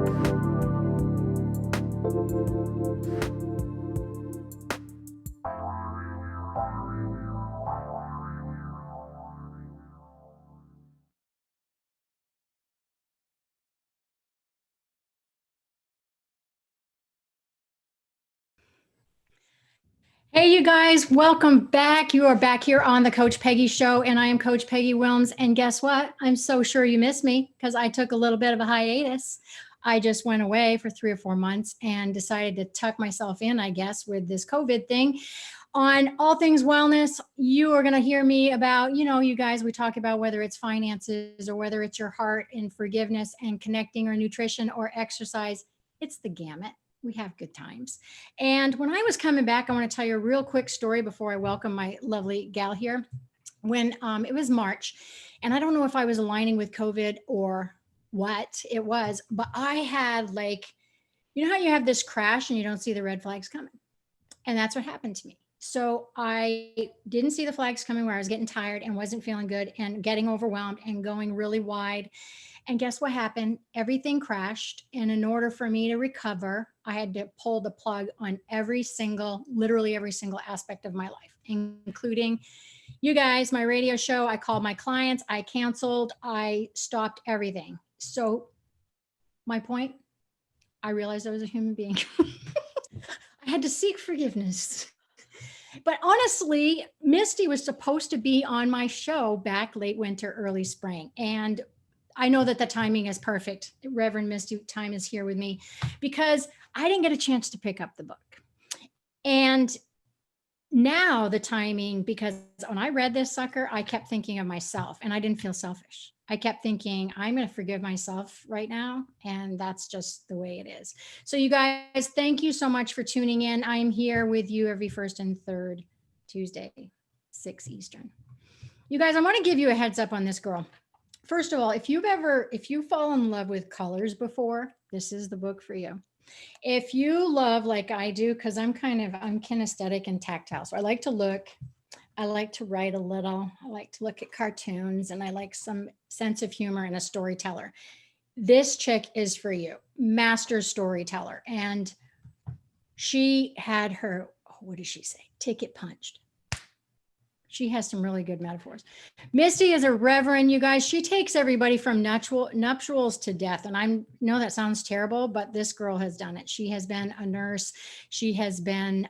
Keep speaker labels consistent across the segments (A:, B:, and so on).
A: Hey, you guys, welcome back. You are back here on the Coach Peggy Show, and I am Coach Peggy Willms. And guess what? I'm so sure you missed me because I took a little bit of a hiatus. I just went away for 3 or 4 months and decided to tuck myself in, I guess, with this COVID thing. On all things wellness, you are going to hear me about, you guys, we talk about whether it's finances or whether it's your heart and forgiveness and connecting or nutrition or exercise. It's the gamut. We have good times. And when I was coming back, I want to tell you a real quick story before I welcome my lovely gal here. When it was March, and I don't know if I was aligning with COVID or what it was, but I had how you have this crash and you don't see the red flags coming. And that's what happened to me. So I didn't see the flags coming where I was getting tired and wasn't feeling good and getting overwhelmed and going really wide. And guess what happened? Everything crashed. And in order for me to recover, I had to pull the plug on literally every single aspect of my life, including you guys, my radio show. I called my clients. I canceled. I stopped everything. So my point, I realized I was a human being. I had to seek forgiveness. But honestly, Misty was supposed to be on my show back late winter, early spring. And I know that the timing is perfect. Reverend Misty Tyme is here with me because I didn't get a chance to pick up the book. And now the timing, because when I read this sucker, I kept thinking of myself and I didn't feel selfish. I kept thinking, I'm going to forgive myself right now. And that's just the way it is. So you guys, thank you so much for tuning in. I'm here with you every first and third Tuesday, 6 Eastern. You guys, I want to give you a heads up on this girl. First of all, if you've fallen in love with colors before, this is the book for you. If you love, like I do, because I'm kinesthetic and tactile. So I like to look, I like to write a little, I like to look at cartoons, and I like some sense of humor and a storyteller. This chick is for you, master storyteller. And she had her, what did she say? Ticket punched. She has some really good metaphors. Misty is a reverend, you guys. She takes everybody from nuptials to death. And I know that sounds terrible, but this girl has done it. She has been a nurse. She has been,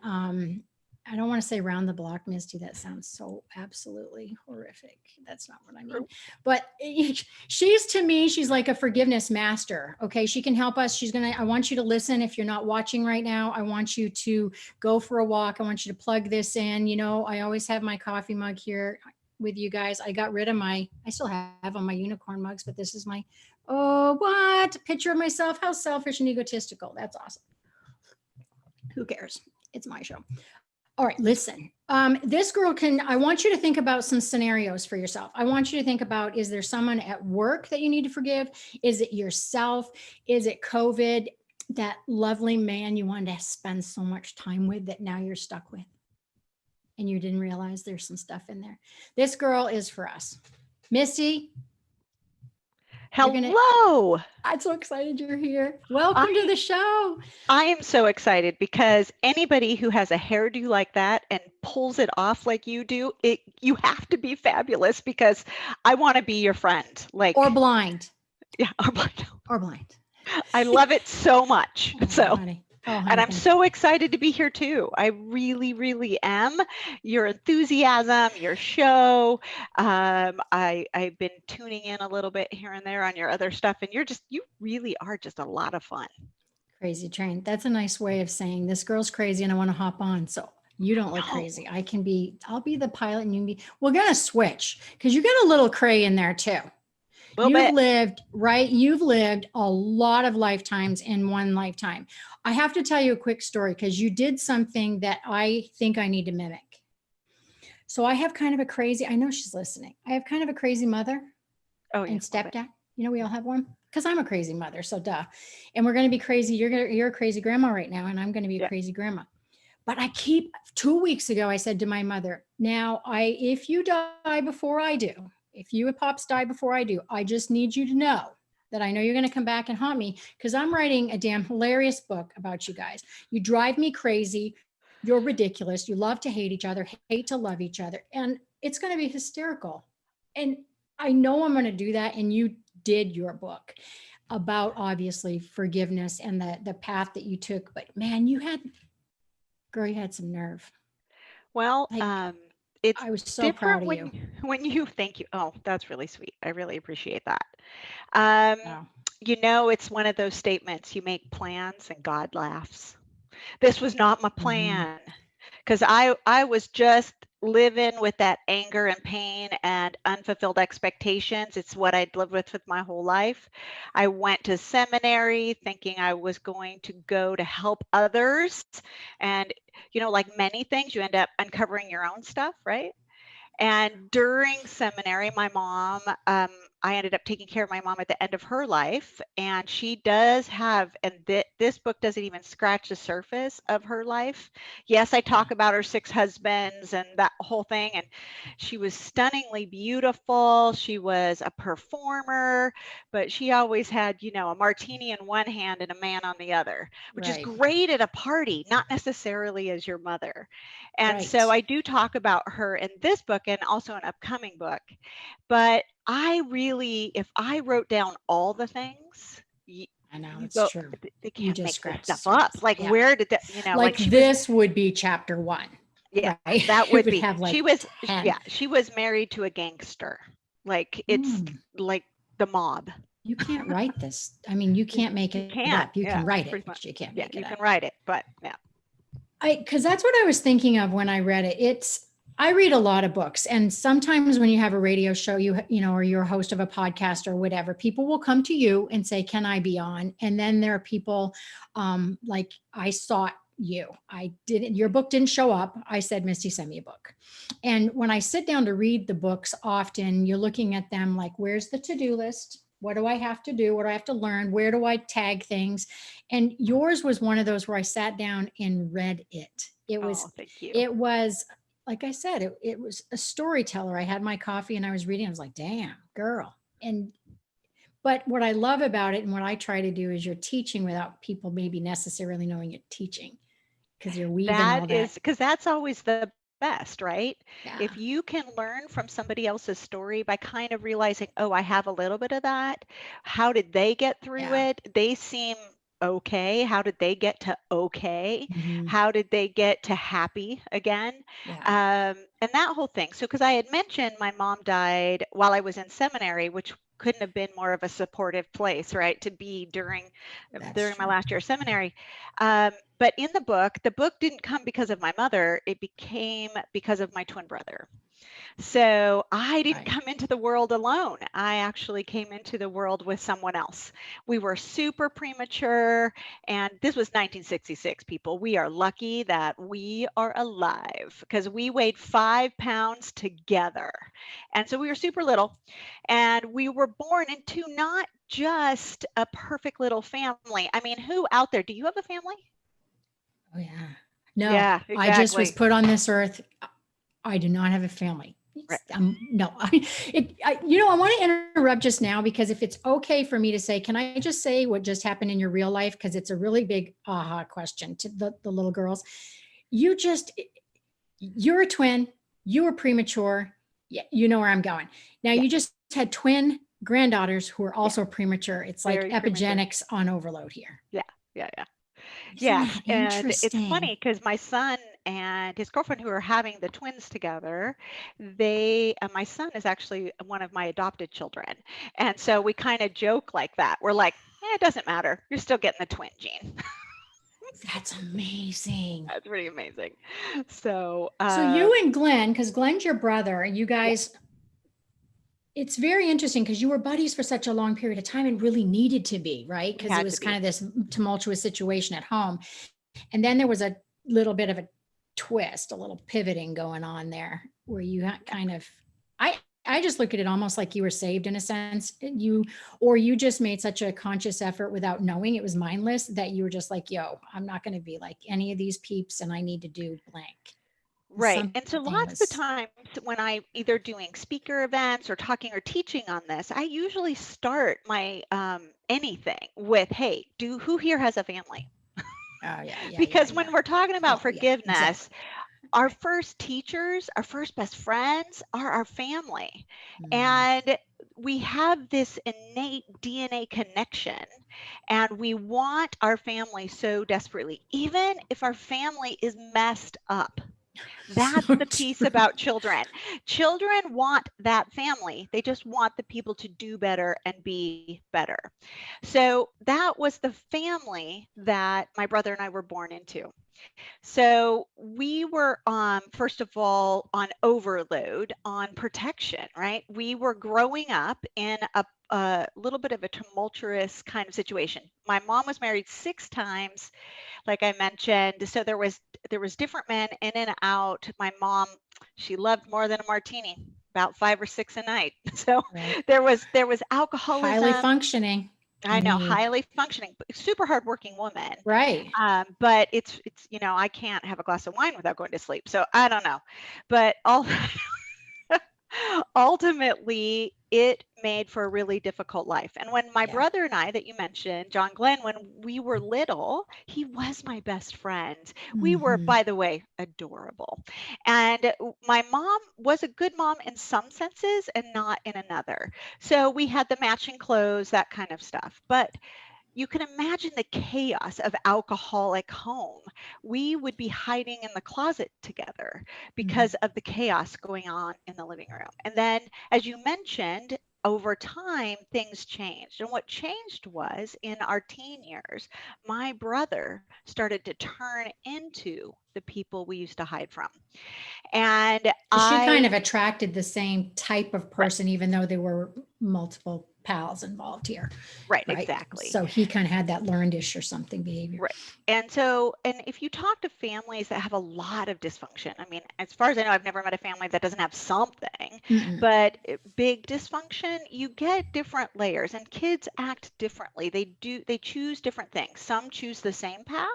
A: I don't want to say round the block, Misty. That sounds so absolutely horrific. That's not what I mean. But to me, she's like a forgiveness master. Okay. She can help us. I want you to listen. If you're not watching right now, I want you to go for a walk. I want you to plug this in. I always have my coffee mug here with you guys. I got rid of I still have on my unicorn mugs, but this is my, picture of myself. How selfish and egotistical. That's awesome. Who cares? It's my show. All right, listen, this girl I want you to think about some scenarios for yourself. I want you to think about, is there someone at work that you need to forgive? Is it yourself? Is it COVID, that lovely man you wanted to spend so much time with that now you're stuck with? And you didn't realize there's some stuff in there. This girl is for us. Misty.
B: Hello.
A: I'm so excited you're here. Welcome to the show.
B: I am so excited because anybody who has a hairdo like that and pulls it off like you do, you have to be fabulous because I want to be your friend.
A: Or blind.
B: Yeah, or blind.
A: Or blind.
B: I love it so much.
A: Honey.
B: And I'm so excited to be here too. I really, really am. Your enthusiasm, your show. I've been tuning in a little bit here and there on your other stuff, and you really are just a lot of fun.
A: Crazy train. That's a nice way of saying this girl's crazy and I want to hop on. So you don't look crazy. I'll be the pilot and we're going to switch because you got a little cray in there too. You've lived a lot of lifetimes in one lifetime. I have to tell you a quick story because you did something that I think I need to mimic. So I have kind of a crazy, I know she's listening. I have kind of a crazy mother and stepdad. We all have one because I'm a crazy mother. So duh. And we're going to be crazy. You're a crazy grandma right now. And I'm going to be a crazy grandma. But 2 weeks ago, I said to my mother, now if you die before I do, if you and Pops die before I do, I just need you to know that I know you're going to come back and haunt me because I'm writing a damn hilarious book about you guys. You drive me crazy. You're ridiculous. You love to hate each other, hate to love each other. And it's going to be hysterical. And I know I'm going to do that. And you did your book about obviously forgiveness and the path that you took. But man, you had some nerve.
B: Well,
A: Like,
B: it's
A: I was so proud
B: different
A: of you.
B: when you thank you. Oh, that's really sweet. I really appreciate that. Um,
A: Wow.
B: it's one of those statements, you make plans and God laughs. This was not my
A: Mm-hmm.
B: plan, because I was just living with that anger and pain and unfulfilled expectations. It's what I'd lived with my whole life. I went to seminary thinking I was going to go to help others. And, like many things, you end up uncovering your own stuff, right? And during seminary, my mom, I ended up taking care of my mom at the end of her life. And she does have, and this book doesn't even scratch the surface of her life. Yes, I talk about her 6 husbands and that whole thing. And she was stunningly beautiful. She was a performer, but she always had, a martini in one hand and a man on the other, which is
A: Right.
B: great at a party, not necessarily as your mother. And so
A: Right.
B: I do talk about her in this book and also an upcoming book. But I really, if I wrote down all the things,
A: I know
B: you
A: it's
B: go,
A: true.
B: they
A: You
B: can't
A: just
B: make this
A: scratched the
B: stuff up.
A: surface.
B: Like,
A: Yeah.
B: where did that,
A: Like
B: she was,
A: this would be chapter 1,
B: yeah,
A: right?
B: that
A: It
B: would
A: would
B: be,
A: have like
B: yeah,
A: 10.
B: she was married to a gangster. Like, it's
A: Mm,
B: like the mob.
A: you can't write this. I mean, you can't make
B: You
A: it
B: can't,
A: up. You
B: yeah,
A: can write it,
B: pretty much.
A: but you can't
B: Yeah,
A: make it
B: you
A: up.
B: can write it, but yeah.
A: Because that's what I was thinking of when I read it. I read a lot of books, and sometimes when you have a radio show, or you're a host of a podcast or whatever, people will come to you and say, "Can I be on?" And then there are people, like I sought you. I didn't. Your book didn't show up. I said, "Misty, send me a book." And when I sit down to read the books, often you're looking at them like, "Where's the to-do list? What do I have to do? What do I have to learn? Where do I tag things?" And yours was one of those where I sat down and read it. It
B: Oh,
A: was,
B: thank you.
A: it was, like I said, it was a storyteller. I had my coffee and I was reading. I was like, damn, girl. But what I love about it and what I try to do is you're teaching without people maybe necessarily knowing you're teaching because you're weaving
B: That
A: all that.
B: is because that's always the best, right?
A: Yeah.
B: If you can learn from somebody else's story by kind of realizing, oh, I have a little bit of that. How did they get through
A: Yeah.
B: it? They seem okay. How did they get to okay?
A: Mhm.
B: How did they get to happy again?
A: Yeah.
B: And that whole thing. So, because I had mentioned my mom died while I was in seminary, which couldn't have been more of a supportive place, right, to be during
A: That's
B: during my
A: true.
B: last year of seminary. But in the book didn't come because of my mother. It became because of my twin brother. So I didn't
A: Right.
B: come into the world alone. I actually came into the world with someone else. We were super premature, and this was 1966, people. We are lucky that we are alive because we weighed 5 pounds together. And so we were super little, and we were born into not just a perfect little family. I mean, who out there, do you have a family?
A: Oh, yeah. No,
B: Yeah,
A: I just was
B: exactly.
A: put on this earth. I do not have a family.
B: Right.
A: No, I want to interrupt just now because if it's okay for me to say, can I just say what just happened in your real life? Because it's a really big aha question to the little girls. You're a twin. You were premature. Yeah, you know where I'm going. Now
B: Yeah,
A: you just had twin granddaughters who are
B: yeah,
A: also premature. It's like
B: very premature.
A: epigenics on overload here.
B: Yeah, yeah, yeah.
A: Isn't
B: Yes,
A: that
B: and it's
A: interesting?
B: funny because my son and his girlfriend who are having the twins together, they my son is actually one of my adopted children. And so we kind of joke like that. We're like, it doesn't matter. You're still getting the twin gene.
A: That's amazing.
B: That's pretty amazing. So,
A: So you and Glenn, because Glenn's your brother, you
B: yeah,
A: guys, it's very interesting because you were buddies for such a long period of time and really needed to be, right?
B: we
A: Because it
B: had to
A: was kind
B: be.
A: of this tumultuous situation at home. And then there was a little bit of a twist, a little pivoting going on there where you
B: Yeah.
A: kind of, I, I just look at it almost like you were saved in a sense. Or you just made such a conscious effort without knowing it was mindless that you were just like, yo, I'm not going to be like any of these peeps and I need to do blank.
B: Right. And so
A: Something
B: lots of the
A: was
B: times when I'm either doing speaker events or talking or teaching on this, I usually start my anything with, hey, who here has a family?
A: oh yeah, yeah, yeah,
B: Because
A: yeah.
B: when we're talking about
A: Oh yeah,
B: forgiveness,
A: exactly.
B: our
A: Right.
B: first teachers, our first best friends are our family.
A: Mm.
B: And we have this innate DNA connection, and we want our family so desperately, even if our family is messed up. That's
A: So
B: the piece
A: true.
B: about children. Children want that family. They just want the people to do better and be better. So that was the family that my brother and I were born into. So we were first of all on overload on protection, right? We were growing up in a little bit of a tumultuous kind of situation. My mom was married 6 times, like I mentioned. So there was different men in and out. My mom, she loved more than a martini, about 5 or 6 a night. So
A: Right.
B: there was
A: Highly
B: alcoholism.
A: functioning
B: I know,
A: indeed.
B: highly functioning, super hardworking woman.
A: Right.
B: But it's I can't have a glass of wine without going to sleep. So I don't know, but all ultimately, it made for a really difficult life. And when my
A: Yeah.
B: brother and I, that you mentioned, John Glenn, when we were little, he was my best friend. We were,
A: Hmm.
B: by the way, adorable. And my mom was a good mom in some senses and not in another. So we had the matching clothes, that kind of stuff. But you can imagine the chaos of alcoholic home. We would be hiding in the closet together because
A: Hmm.
B: of the chaos going on in the living room. And then, as you mentioned, over time, things changed. And what changed was in our teen years, my brother started to turn into the people we used to hide from. And
A: Because you kind
B: I,
A: of attracted the same type of
B: right,
A: person, even though there were multiple pals involved here,
B: right,
A: right?
B: exactly.
A: So he kind of had that learned-ish or something behavior.
B: Right. And if you talk to families that have a lot of dysfunction, I mean, as far as I know, I've never met a family that doesn't have something,
A: Mm-mm.
B: but big dysfunction, you get different layers, and kids act differently. They choose different things. Some choose the same path,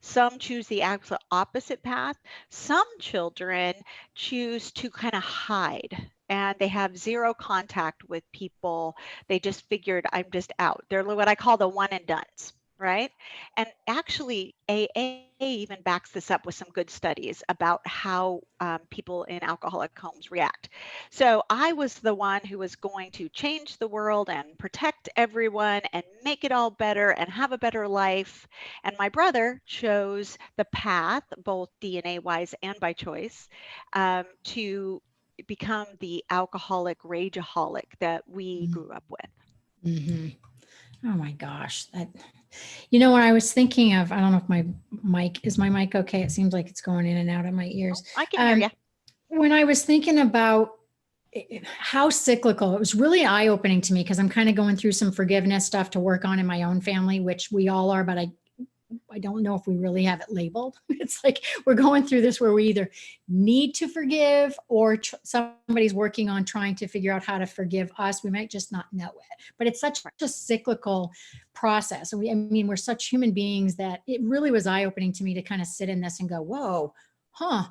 B: some choose the absolute opposite path. Some children choose to kind of hide. And they have zero contact with people. They just figured, I'm just out. They're what I call the one and dones, right? And actually, AA even backs this up with some good studies about how people in alcoholic homes react. So I was the one who was going to change the world and protect everyone and make it all better and have a better life. And my brother chose the path, both DNA wise and by choice, to become the alcoholic rageaholic that we grew up with.
A: Mm-hmm. Oh my gosh. When I was thinking of, I don't know if my mic okay? It seems like it's going in and out of my
B: Oh,
A: ears.
B: I can hear
A: Um,
B: you.
A: when I was thinking about how cyclical, it was really eye opening to me because I'm kind of going through some forgiveness stuff to work on in my own family, which we all are, but I don't know if we really have it labeled. It's like we're going through this where we either need to forgive or somebody's working on trying to figure out how to forgive us. We might just not know it, but it's such
B: Right.
A: a cyclical process. And I mean, we're such human beings that it really was eye opening to me to kind of sit in this and go, whoa, huh.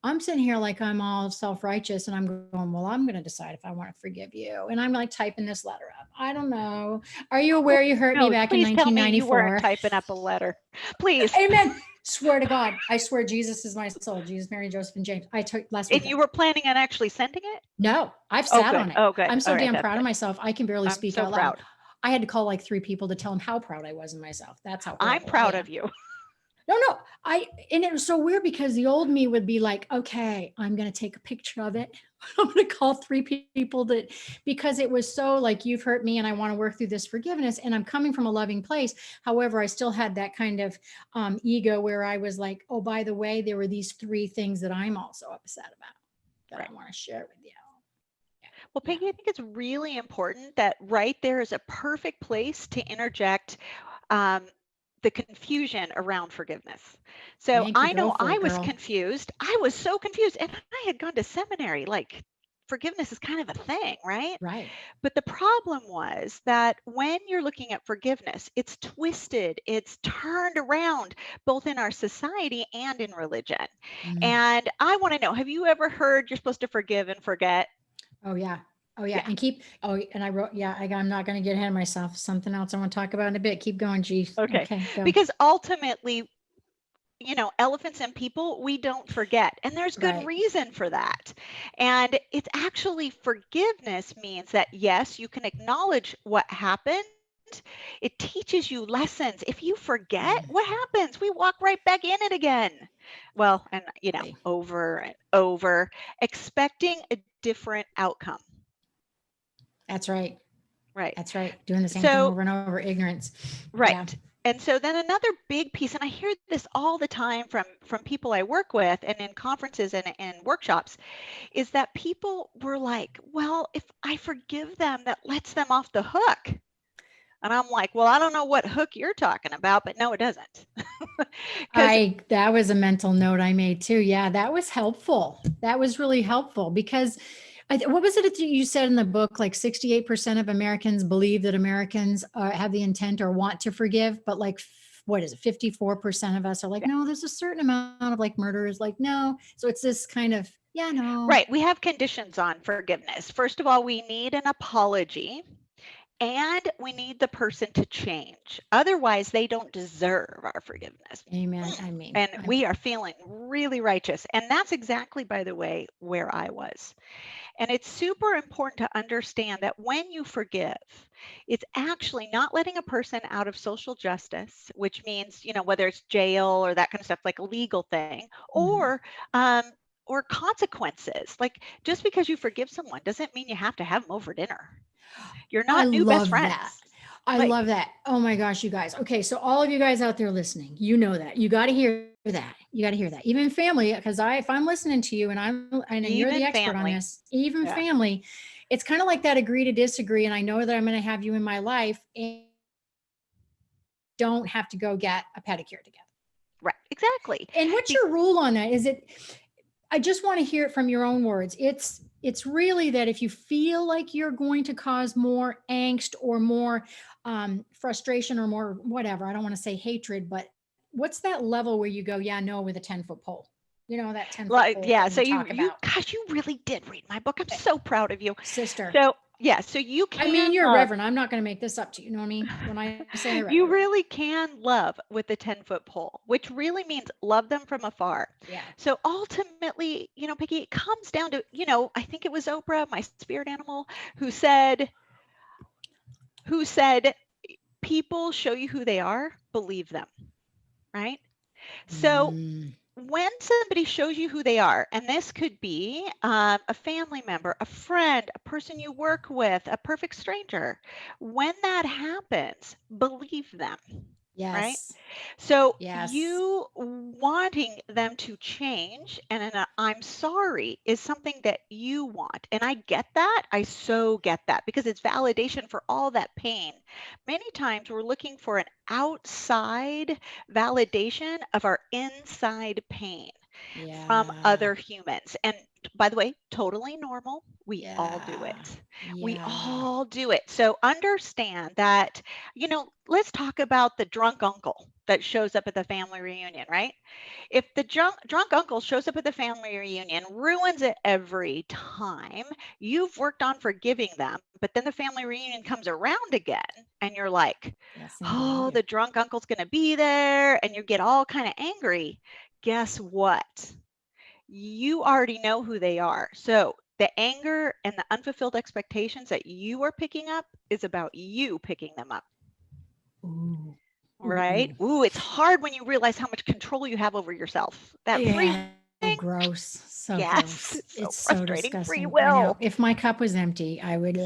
A: I'm sitting here like I'm all self-righteous and I'm going, well, I'm going to decide if I want to forgive you. And I'm like typing this letter up. I don't know. Are you
B: Oh,
A: aware you hurt me
B: no,
A: back in
B: please tell me you weren't
A: 1994?
B: typing up a letter. Please.
A: Amen. Swear to God. I swear Jesus is my soul. Jesus, Mary, Joseph, and James. I took last
B: And you
A: weekend.
B: were planning on actually sending it?
A: No, I've
B: Oh,
A: sat
B: good.
A: on it.
B: Oh, good.
A: I'm
B: All
A: so
B: right,
A: damn
B: that's
A: proud of
B: good.
A: myself. I can barely
B: I'm
A: speak
B: so
A: out loud.
B: proud.
A: I had to call like 3 people to tell them how proud I was of myself. That's how
B: I'm
A: horrible I
B: proud
A: am.
B: of you.
A: No. And it was so weird because the old me would be like, okay, I'm going to take a picture of it. I'm going to call 3 people because it was so like, you've hurt me and I want to work through this forgiveness. And I'm coming from a loving place. However, I still had that kind of ego where I was like, oh, by the way, there were these 3 things that I'm also upset about that
B: Right.
A: I want to share with you.
B: Well,
A: Yeah.
B: Peggy, I think it's really important that right there is a perfect place to interject um, the confusion around forgiveness. So
A: Thank you.
B: I
A: Go
B: know
A: for
B: I
A: it,
B: was
A: girl.
B: confused. I was so confused. And I had gone to seminary like forgiveness is kind of a thing, right?
A: Right.
B: But the problem was that when you're looking at forgiveness, it's twisted, it's turned around both in our society and in religion.
A: Mm.
B: And I want to know, have you ever heard you're supposed to forgive and forget?
A: Oh yeah. Oh yeah.
B: Yeah.
A: And keep, oh, and I wrote, yeah, I'm not going to get ahead of myself. Something else I want to talk about in a bit. Keep going, G.
B: Okay.
A: Okay, go.
B: Because ultimately, elephants and people, we don't forget. And there's good
A: Right.
B: reason for that. And it's actually forgiveness means that, yes, you can acknowledge what happened. It teaches you lessons. If you forget,
A: Mm.
B: what happens? We walk right back in it again. Well, and,
A: Right.
B: over and over, expecting a different outcome.
A: That's right.
B: Right.
A: That's right. Doing the same thing
B: So,
A: over and over, ignorance. Yeah.
B: right. And so then another big piece, and I hear this all the time from people I work with and in conferences and workshops, is that people were like, well, if I forgive them, that lets them off the hook. And I'm like, well, I don't know what hook you're talking about, but no, it doesn't. Because
A: That was a mental note I made too. Yeah, that was helpful. That was really helpful because what was it that you said in the book? Like 68% of Americans believe that Americans have the intent or want to forgive, but like, what is it? 54% of us are like,
B: yeah,
A: no, there's a certain amount of like murderers, like, no. So it's this kind of, yeah, no.
B: right, we have conditions on forgiveness. First of all, we need an apology. And we need the person to change. Otherwise, they don't deserve our forgiveness.
A: Amen. I mean,
B: And we are feeling really righteous. And that's exactly, by the way, where I was. And it's super important to understand that when you forgive, it's actually not letting a person out of social justice, which means, whether it's jail or that kind of stuff, like a legal thing,
A: mhm.
B: um, or consequences. Like just because you forgive someone doesn't mean you have to have them over dinner. You're
A: I
B: not new best
A: love that.
B: friends.
A: I
B: Like,
A: love that. Oh my gosh, you guys. Okay, so all of you guys out there listening, you know that. You got to hear that. You got to hear that. Even family, because if I'm listening to you and you're the
B: even
A: expert on
B: family.
A: this, even
B: Yeah.
A: family, it's kind of like that agree to disagree. And I know that I'm going to have you in my life and don't have to go get a pedicure together.
B: Right. Exactly.
A: And what's your rule on that? Is it, I just want to hear it from your own words. It's really that if you feel like you're going to cause more angst or more frustration or more whatever, I don't want to say hatred, but what's that level where you go, yeah, no, with a 10-foot pole? You know, that 10-foot
B: Like,
A: pole
B: yeah.
A: thing
B: So
A: we talk about.
B: gosh, you really did read my book. I'm
A: Eh,
B: so proud of you.
A: Sister,
B: So, yeah. So you
A: I mean,
B: can
A: you're a
B: love,
A: reverend. I'm not going to make this up to you. You know what I mean? When I say a
B: you
A: reverend.
B: really can love with the 10-foot pole, which really means love them from afar.
A: Yeah.
B: So ultimately, Peggy, it comes down to, I think it was Oprah, my spirit animal, who said, people show you who they are, believe them. Right. So
A: Mm,
B: when somebody shows you who they are, and this could be a family member, a friend, a person you work with, a perfect stranger, when that happens, believe them, right?
A: yes.
B: So
A: Yes.
B: you wanting them to change and I'm sorry is something that you want. And I get that. I so get that because it's validation for all that pain. Many times we're looking for an outside validation of our inside pain from
A: Yeah.
B: other humans. And by the way, totally normal. We all do
A: Yeah.
B: it. We
A: Yeah.
B: all do it. So understand that, let's talk about the drunk uncle that shows up at the family reunion, right? If the drunk uncle shows up at the family reunion, ruins it every time, you've worked on forgiving them, but then the family reunion comes around again and you're like,
A: Yeah. Same
B: oh,
A: behavior.
B: the drunk uncle's going to be there, and you get all kind of angry. Guess what? You already know who they are. So the anger and the unfulfilled expectations that you are picking up is about you picking them up,
A: Ooh.
B: right?
A: Ooh.
B: Ooh, it's hard when you realize how much control you have over yourself. That free
A: Yeah. So
B: thing,
A: gross. So
B: yes,
A: gross.
B: it's so
A: It's so
B: frustrating. Free
A: disgusting. I know.
B: will.
A: If my cup was empty, I would,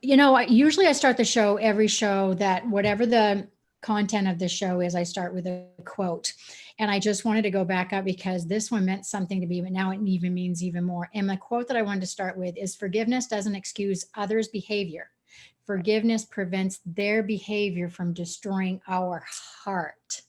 A: usually I start the show, every show, that whatever the content of the show is, I start with a quote. And I just wanted to go back up because this one meant something to me, but now it even means even more. And the quote that I wanted to start with is, forgiveness doesn't excuse others' behavior. Forgiveness prevents their behavior from destroying our heart.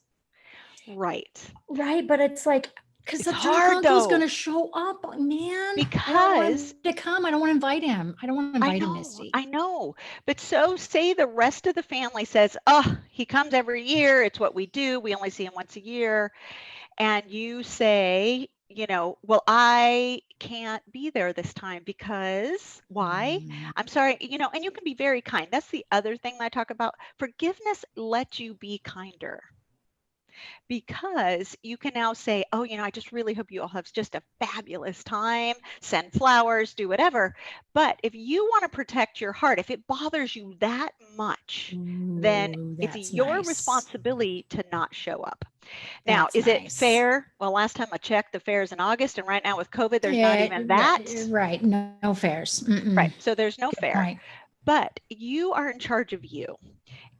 B: Right.
A: Right. But it's like, Because
B: It's
A: the drunk
B: hard
A: uncle's going
B: though,
A: to show up, man. I don't want him
B: because
A: to come. I don't want to invite him. I don't want to invite him, Misty.
B: I know. But so say the rest of the family says, oh, he comes every year. It's what we do. We only see him once a year. And you say, well, I can't be there this time because why?
A: Mm,
B: I'm sorry, and you can be very kind. That's the other thing that I talk about. Forgiveness lets you be kinder because you can now say, oh, I just really hope you all have just a fabulous time, send flowers, do whatever. But if you want to protect your heart, if it bothers you that much, then
A: ooh,
B: it's
A: that's
B: your
A: nice.
B: responsibility to not show up. Now,
A: That's
B: is it
A: nice.
B: fair? Well, last time I checked, the fair is in August, and right now with COVID, there's not
A: Yeah,
B: even that.
A: right. No, no fares.
B: Right.
A: Mm-mm.
B: So there's no
A: Good
B: fair.
A: point.
B: But you are in charge of you,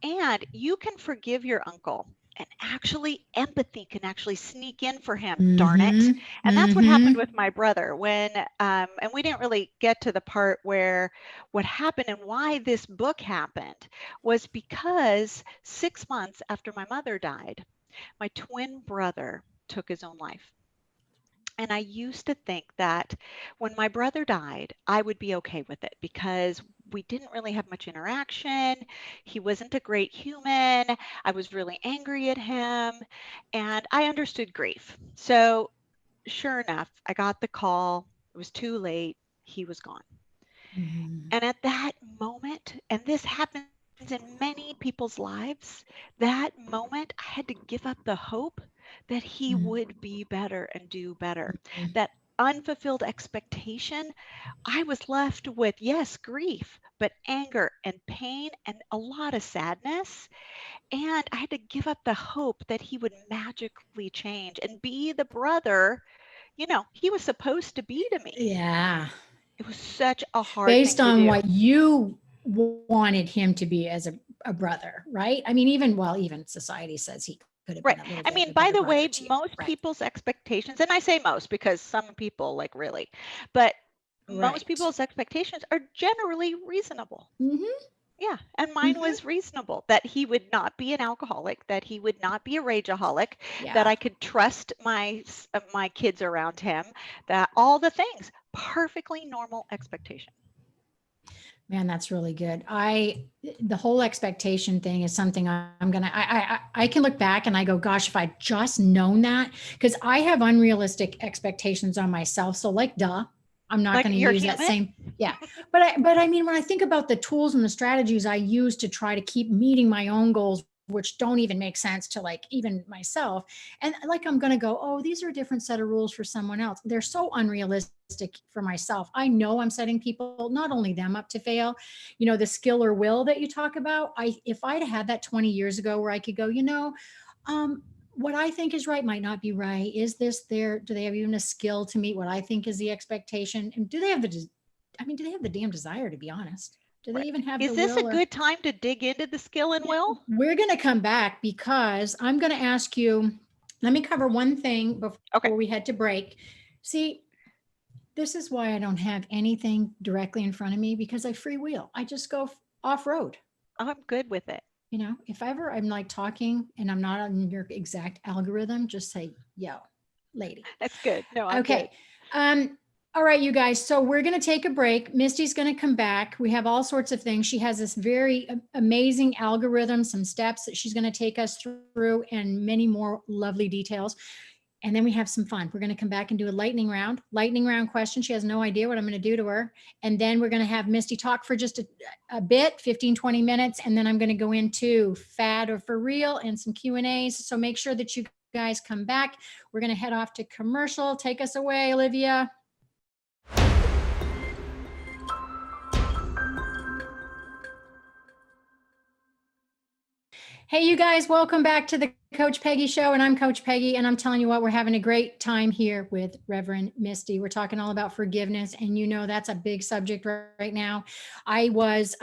B: and you can forgive your uncle. And actually, empathy can actually sneak in for him, darn it.
A: Mm-hmm.
B: And that's what happened
A: Mm-hmm.
B: with my brother when, and we didn't really get to the part where what happened and why this book happened was because 6 months after my mother died, my twin brother took his own life. And I used to think that when my brother died, I would be okay with it because we didn't really have much interaction. He wasn't a great human. I was really angry at him and I understood grief. So, sure enough, I got the call. It was too late. He was gone.
A: Mm-hmm.
B: And at that moment, and this happens in many people's lives, that moment I had to give up the hope that he would be better and do better.
A: Mm-hmm.
B: That unfulfilled expectation, I was left with, yes, grief, but anger and pain and a lot of sadness. And I had to give up the hope that he would magically change and be the brother, he was supposed to be to me.
A: Yeah.
B: It was such a hard thing
A: Based
B: to
A: on
B: do.
A: what you wanted him to be as a brother, right? I mean, even society says he could have
B: Right.
A: been a little
B: I
A: bit of
B: mean,
A: a
B: by
A: better
B: the
A: brother
B: way,
A: to you,
B: most
A: right?
B: people's expectations, and I say most because some people like really, but most
A: Right.
B: people's expectations are generally reasonable.
A: Mm-hmm.
B: Yeah. And mine
A: Mm-hmm.
B: was reasonable that he would not be an alcoholic, that he would not be a rageaholic, that
A: Yeah.
B: I could trust my kids around him, that all the things, perfectly normal expectation.
A: Man, that's really good. The whole expectation thing is something I can look back and I go, gosh, if I just known that, because I have unrealistic expectations on myself. So like, duh, I'm not
B: Like
A: going to
B: you're
A: use that
B: human.
A: same. Yeah. But I mean, when I think about the tools and the strategies I use to try to keep meeting my own goals, which don't even make sense to like even myself. And like, I'm going to go, oh, these are a different set of rules for someone else. They're so unrealistic for myself. I know I'm setting people, not only them up to fail, the skill or will that you talk about. If I'd had that 20 years ago where I could go, um, what I think is right might not be right. Is this there? Do they have even a skill to meet what I think is the expectation? And do they have do they have the damn desire, to be honest? Do they
B: Right.
A: even have
B: Is
A: the
B: this a
A: will or
B: good time to dig into the skill and will?
A: we're going to come back because I'm going to ask you, let me cover one thing
B: Okay.
A: before we head to break. See, this is why I don't have anything directly in front of me because I freewheel. I just go off road.
B: I'm good with it.
A: If ever I'm like talking and I'm not on your exact algorithm, just say, yo, lady.
B: That's good. No, I'm good.
A: Okay. All right, you guys. So we're going to take a break. Misty's going to come back. We have all sorts of things. She has this very amazing algorithm, some steps that she's going to take us through, and many more lovely details. And then we have some fun. We're going to come back and do a lightning round question. She has no idea what I'm going to do to her. And then we're going to have Misty talk for just a bit, 15, 20 minutes. And then I'm going to go into fad or for real and some Q&As. So make sure that you guys come back. We're going to head off to commercial. Take us away, Olivia. Hey, you guys, welcome back to the Coach Peggy Show. And I'm Coach Peggy. And I'm telling you what, we're having a great time here with Reverend Misty. We're talking all about forgiveness. And that's a big subject right now. I was,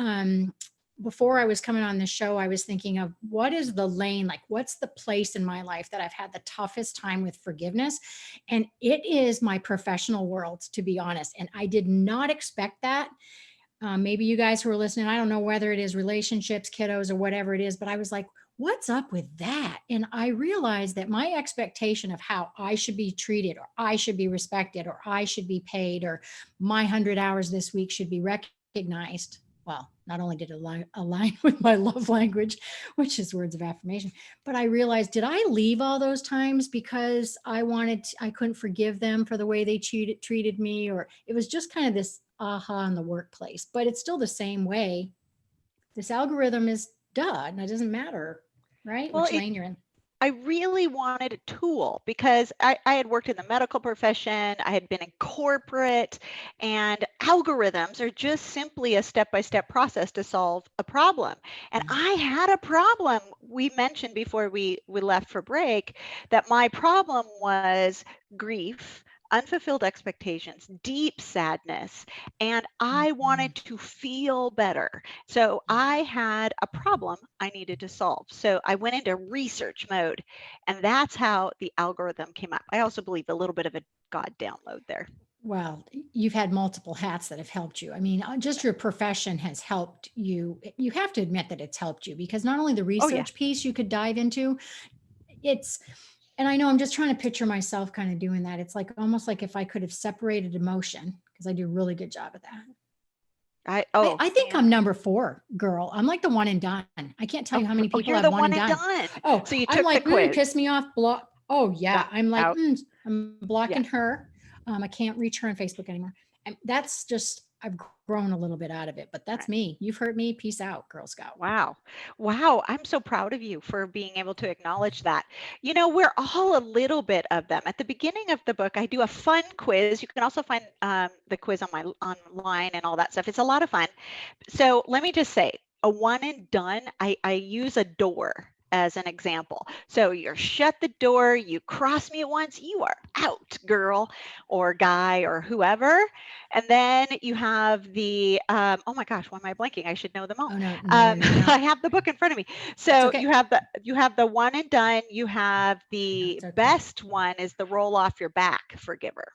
A: before I was coming on this show, I was thinking of what is the lane, like what's the place in my life that I've had the toughest time with forgiveness? And it is my professional world, to be honest. And I did not expect that. Maybe you guys who are listening, I don't know whether it is relationships, kiddos, or whatever it is, but I was like, what's up with that? And I realized that my expectation of how I should be treated, or I should be respected, or I should be paid, or my 100 hours this week should be recognized. Well, not only did it align with my love language, which is words of affirmation, but I realized, did I leave all those times because I couldn't forgive them for the way they treated me? Or it was just kind of this aha in the workplace, but it's still the same way. This algorithm is duh, and it doesn't matter, right?
B: Well,
A: Which lane you're in.
B: I really wanted a tool because I had worked in the medical profession, I had been in corporate, and algorithms are just simply a step-by-step process to solve a problem. And I had a problem. We mentioned before we left for break that my problem was grief, unfulfilled expectations, deep sadness, and I wanted to feel better. So I had a problem I needed to solve. So I went into research mode, and that's how the algorithm came up. I also believe a little bit of a God download there.
A: Well, you've had multiple hats that have helped you. I mean, just your profession has helped you. You have to admit that it's helped you, because not only the research piece you could dive into, and I know I'm just trying to picture myself kind of doing that. It's like almost like if I could have separated emotion, because I do a really good job at that. I think I'm number 4, girl. I'm like the one and done. I can't tell you how many people
B: you're
A: have
B: the
A: one and done.
B: Oh, so you took
A: I'm like,
B: the quiz.
A: Piss me off, block. Oh yeah, I'm like, I'm blocking
B: Yeah.
A: her. I can't reach her on Facebook anymore. And that's just, I've grown a little bit out of it, but that's me. You've heard me. Peace out, Girl Scout.
B: Wow. Wow. I'm so proud of you for being able to acknowledge that. You know, we're all a little bit of them. At the beginning of the book, I do a fun quiz. You can also find the quiz on my online and all that stuff. It's a lot of fun. So let me just say, a one and done, I use a door as an example. So you're shut the door, you cross me once, you are out, girl or guy or whoever. And then you have the, oh my gosh, why am I blanking? I should know them all.
A: Oh, no,
B: I have the book in front of me. So
A: okay.
B: you have the one and done, you have the best one is the roll off your back forgiver.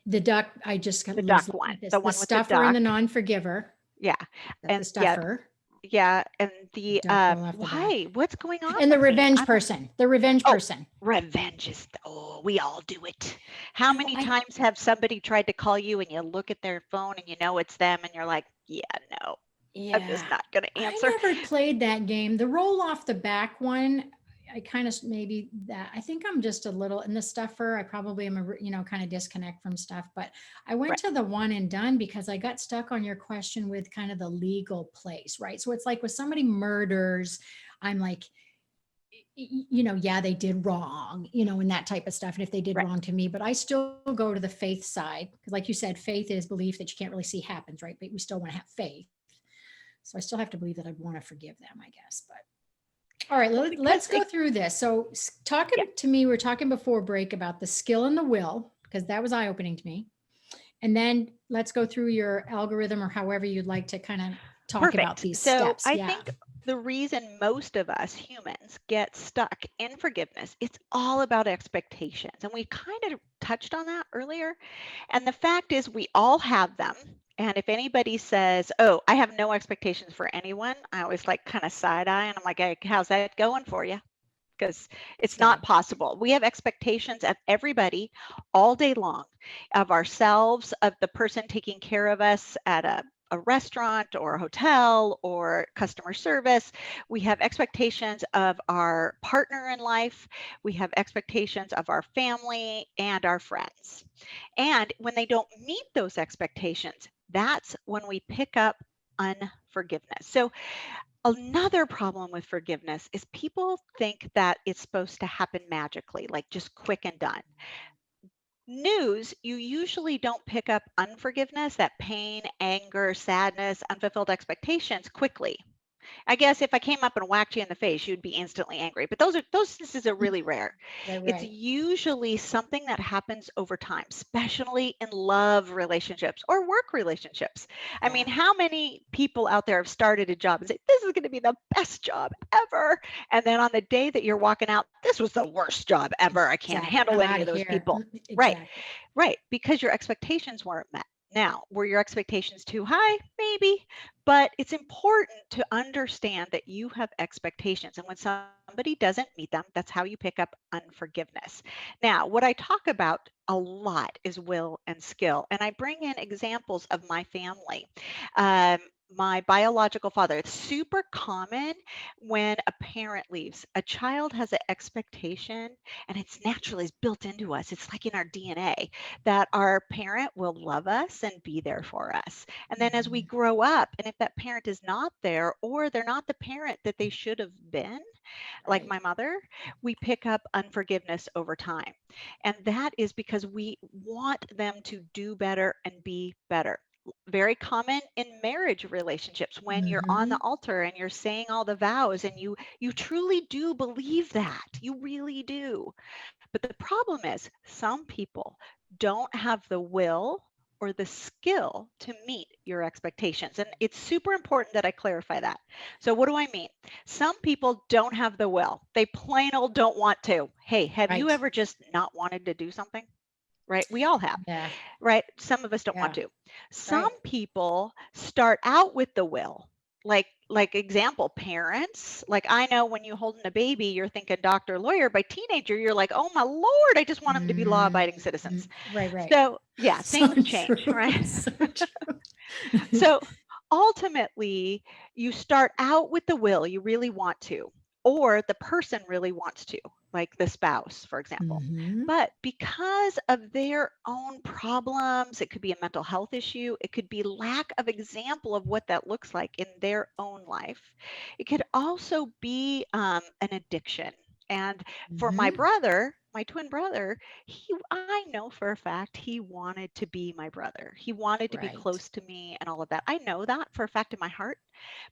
A: The duck, I just got
B: the duck one, the one with the
A: stuffer
B: duck.
A: and the non-forgiver.
B: Yeah.
A: And the stuffer.
B: Yeah, and the why? What's going on?
A: And the revenge person. The revenge person.
B: Revenge is we all do it. How many times have somebody tried to call you and you look at their phone and you know it's them and you're like, yeah, no. Yeah. I'm just not going to answer.
A: I never played that game. The roll off the back one, I kind of maybe that. I think I'm just a little in the stuffer. I probably am kind of disconnect from stuff. But I went to the one and done because I got stuck on your question with kind of the legal place, right? So it's like when somebody murders, I'm like, yeah, they did wrong, and that type of stuff. And if they did wrong to me, but I still go to the faith side because, like you said, faith is belief that you can't really see happens, right? But we still want to have faith. So I still have to believe that I want to forgive them, I guess. But all right, let's go through this. So talking to me, we were talking before break about the skill and the will, because that was eye-opening to me. And then let's go through your algorithm or however you'd like to kind of talk about these steps.
B: I think the reason most of us humans get stuck in forgiveness, it's all about expectations. And we kind of touched on that earlier. And the fact is we all have them. And if anybody says, oh, I have no expectations for anyone, I always like kind of side eye and I'm like, hey, how's that going for you? Because it's not possible. We have expectations of everybody all day long, of ourselves, of the person taking care of us at a restaurant or a hotel or customer service. We have expectations of our partner in life. We have expectations of our family and our friends. And when they don't meet those expectations, that's when we pick up unforgiveness. So another problem with forgiveness is people think that it's supposed to happen magically, like just quick and done. News, you usually don't pick up unforgiveness, that pain, anger, sadness, unfulfilled expectations quickly. I guess if I came up and whacked you in the face, you'd be instantly angry. But those instances are really rare. It's usually something that happens over time, especially in love relationships or work relationships. I mean, how many people out there have started a job and say, this is going to be the best job ever. And then on the day that you're walking out, this was the worst job ever. I can't handle any of those people. Right. Because your expectations weren't met. Now, were your expectations too high? Maybe, but it's important to understand that you have expectations. And when somebody doesn't meet them, that's how you pick up unforgiveness. Now, what I talk about a lot is will and skill. And I bring in examples of my family. Um, my biological father, it's super common when a parent leaves. A child has an expectation, and it's naturally it's built into us. It's like in our DNA that our parent will love us and be there for us. And then as we
A: Mhm.
B: grow up, and if that parent is not there or they're not the parent that they should have been, like
A: Right.
B: my mother, we pick up unforgiveness over time. And that is because we want them to do better and be better. Very common in marriage relationships when you're on the
A: Mhm.
B: altar and you're saying all the vows and you truly do believe that. You really do. But the problem is, some people don't have the will or the skill to meet your expectations. And it's super important that I clarify that. So, what do I mean? Some people don't have the will, they plain old don't want to. Hey, have you
A: Right.
B: ever just not wanted to do something? Right? We all have,
A: Yeah.
B: right? Some of us don't want
A: Yeah.
B: to. Some
A: Right.
B: people start out with the will. Like example, parents. Like I know when you holding a baby, you're thinking doctor, lawyer. By teenager, you're like, oh my Lord, I just want them to be law-abiding citizens.
A: Mhm. Right. Right.
B: So yeah,
A: So
B: things change,
A: true.
B: right?
A: So true.
B: So ultimately, you start out with the will, you really want to, or the person really wants to, like the spouse, for example.
A: Mhm.
B: But because of their own problems, it could be a mental health issue, it could be lack of example of what that looks like in their own life. It could also be an addiction. And for my
A: Mhm.
B: brother, my twin brother, I know for a fact he wanted to be my brother. He wanted to be
A: Right.
B: close to me and all of that. I know that for a fact in my heart,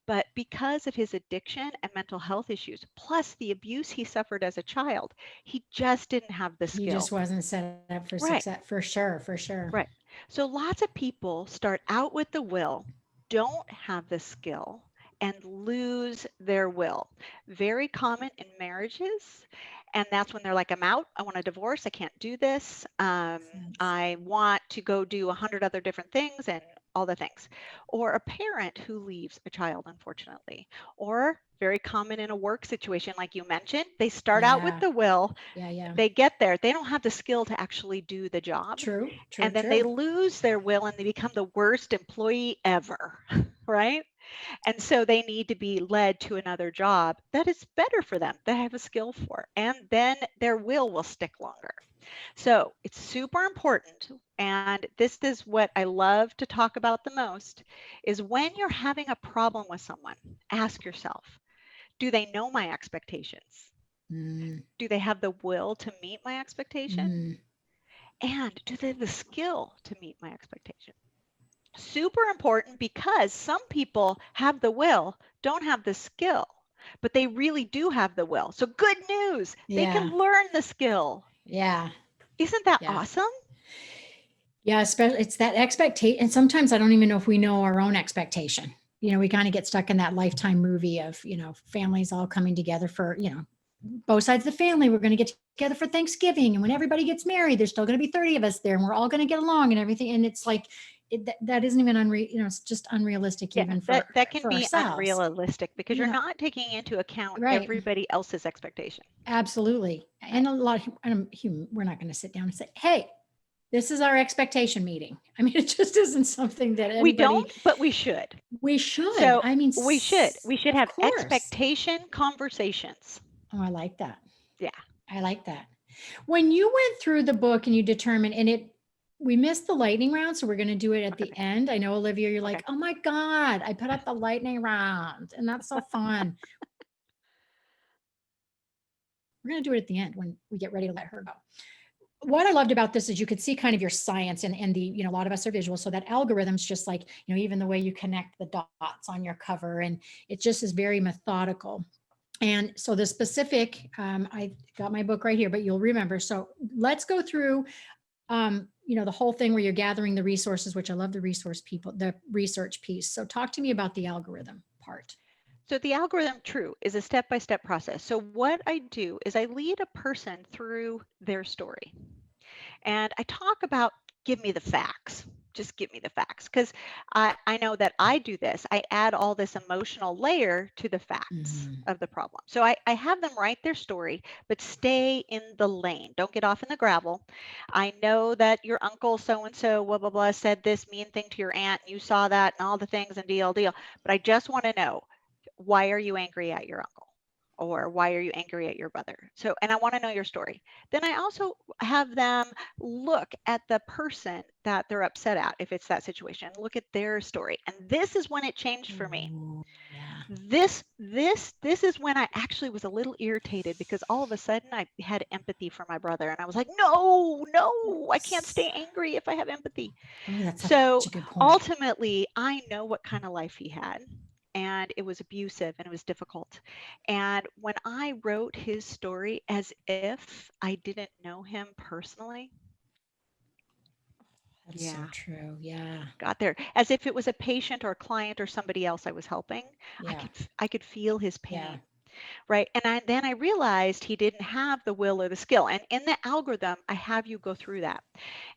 B: but because of his addiction and mental health issues, plus the abuse he suffered as a child, he just didn't have the
A: He just
B: skill.
A: wasn't set up for
B: Right,
A: success, for sure. For sure.
B: right. So lots of people start out with the will, don't have the skill, and lose their will. Very common in marriages. And that's when they're like, I'm out. I want a divorce. I can't do this.
A: Sense.
B: I want to go do 100 other different things and all the things. Or a parent who leaves a child, unfortunately. Or very common in a work situation, like you mentioned, they start out with
A: Yeah.
B: the will,
A: Yeah. Yeah.
B: they get there, they don't have the skill to actually do the job.
A: True. True.
B: And then they
A: True.
B: lose their will and they become the worst employee ever, right? And so they need to be led to another job that is better for them, that have a skill for, and then their will stick longer. So it's super important. And this is what I love to talk about the most is when you're having a problem with someone, ask yourself, do they know my expectations?
A: Mm.
B: Do they have the will to meet my expectation?
A: Mm.
B: And do they have the skill to meet my expectation? Super important because some people have the will, don't have the skill, but they really do have the will. So good news, they can
A: Yeah.
B: learn the skill.
A: Yeah.
B: Isn't that
A: Yeah.
B: awesome?
A: Yeah, especially it's that expectation. And sometimes I don't even know if we know our own expectation. We kind of get stuck in that Lifetime movie of, families all coming together for, both sides of the family. We're going to get together for Thanksgiving. And when everybody gets married, there's still going to be 30 of us there and we're all going to get along and everything. And it's like, that isn't even it's just unrealistic
B: Yeah,
A: even
B: that can
A: for
B: be
A: ourselves.
B: unrealistic because you're
A: Yeah,
B: not taking into account
A: right.
B: everybody else's expectation.
A: Absolutely.
B: Right.
A: And a lot of, we're not going to sit down and say, hey, this is our expectation meeting. I mean, it just isn't something that
B: We
A: anybody,
B: don't, but we should.
A: we should.
B: So
A: I mean,
B: we should. We should
A: of
B: have
A: course.
B: expectation conversations.
A: Oh, I like that.
B: Yeah.
A: I like that. When you went through the book and you determined, we missed the lightning round, so we're going to do it at the
B: Okay.
A: end. I know, Olivia, you're
B: Okay.
A: like, oh my God, I put up the lightning round, and that's so fun. We're going to do it at the end when we get ready to let her go. What I loved about this is you could see kind of your science and a lot of us are visual. So that algorithm's just like, even the way you connect the dots on your cover, and it just is very methodical. And so the specific, I got my book right here, but you'll remember. So let's go through, the whole thing where you're gathering the resources, which I love the research piece. So talk to me about the algorithm part.
B: So the algorithm, true, is a step-by-step process. So what I do is I lead a person through their story. And I talk about give me the facts. just give me the facts. Because I know that I do this. I add all this emotional layer to the facts
A: Mhm.
B: of the problem. So I have them write their story, but stay in the lane. Don't get off in the gravel. I know that your uncle so-and-so, blah, blah, blah, said this mean thing to your aunt. You saw that and all the things and deal, but I just want to know, why are you angry at your uncle? Or why are you angry at your brother? So, and I want to know your story. Then I also have them look at the person that they're upset at, if it's that situation, look at their story. And this is when it changed for me.
A: Ooh, yeah.
B: This is when I actually was a little irritated, because all of a sudden I had empathy for my brother, and I was like, no, I can't
A: Yes.
B: stay angry if I have empathy.
A: Oh, that's such
B: So
A: a good point.
B: ultimately, I know what kind of life he had, and it was abusive and it was difficult. And when I wrote his story as if I didn't know him personally,
A: That's so
B: yeah,
A: true. Yeah.
B: got there, as if it was a patient or a client or somebody else I was helping,
A: Yeah.
B: I could feel his
A: Yeah.
B: pain. Right. And then I realized he didn't have the will or the skill. And in the algorithm, I have you go through that.